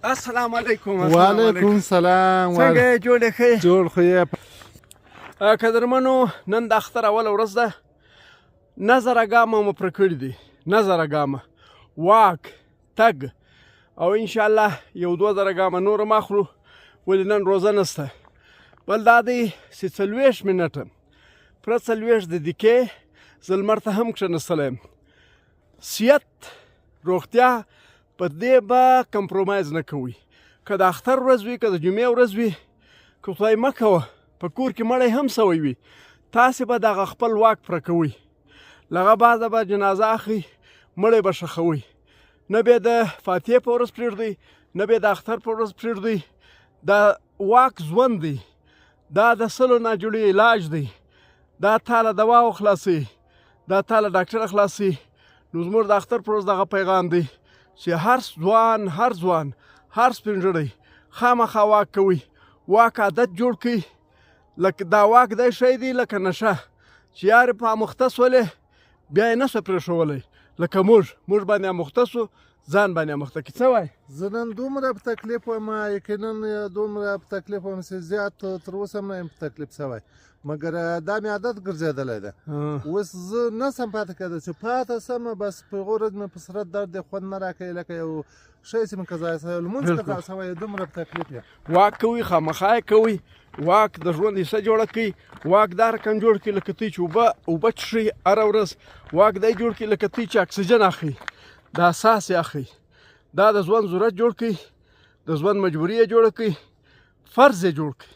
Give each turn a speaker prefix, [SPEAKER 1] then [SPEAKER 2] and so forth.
[SPEAKER 1] السلام علیکم.
[SPEAKER 2] وعلیکم سلام.
[SPEAKER 1] څنګه یې جوړ ښه؟
[SPEAKER 2] جوړ خو یې.
[SPEAKER 1] قدرمنو، نن د اختر اوله ورځ ده. نظره ګامه مو پوره کړي دي. نظره ګامه، واک، تګ او انشاءالله یو 2000 ګامه نور هم اخلو، ولې نن روزه نشته. بل دا دی چې 40 منټه پوره 40 دقیقې زه لمر ته هم کښېنستلی یم. صحت، روغتیا، په دې به کمپرومایز نه کوئ. که د اختر ورځ وي، که د جمعې ورځ وي، که خدای مه کوه په کور کې مړی هم سوی وي، تاسې به دغه خپل واک پوره کوئ. له هغه بعده به جنازه اخلئ، مړی به ښخوئ. نه به یې د فاتحې په ورځ پرېږدئ، نه به یې د اختر په ورځ پرېږدئ. د واک ژوند دی. دا د سلو ناجوړي علاج دی. دا تا له دواو خلاصوي، دا تا له ډاکټره خلاصوي. نو زموږ د اختر پر ورځ دغه پیغام دی چې هر ځوان، هر سپین ږیری خامخا واک کوي. واک عادت جوړ کړئ. لکه دا واک دی شی دی لکه نشه چې یارې په اموخته سولې بیا یې نه سوه پرېښولی. لکه موږ باندې اموخته سو، ځان باندې اموخته کړي. څه وایي؟
[SPEAKER 2] زه نن دومره په تکلیف وم، یقینا دومره په تکلیف وم چې زیات تر اوسه هم نه یم په تکلیف شوی، مګر دا مې عادت ګرځېدلی ده. اوس زه نه سم پاتې کېدی چې پاتې سم، بس په هغه ورځ مې په سرت درد خوند نه راکوي، لکه یو شی چې مې قضا شوی، لمونځ قضا شوی، دومره په تکلیف یم.
[SPEAKER 1] واک کوئ، خامخا یې کوئ. واک د ژوند حصه جوړه کړئ. واک دا رقم جوړ کړئ لکه تی چې اوبه څښئ هره ورځ. واک دی جوړ کړئ لکه تی چې اکسیجن اخلئ، دا ساس یې اخلئ. دا د ژوند ضرورت جوړ کړئ، د ژوند مجبوري یې جوړه کړئ، فرض یې جوړ کړئ.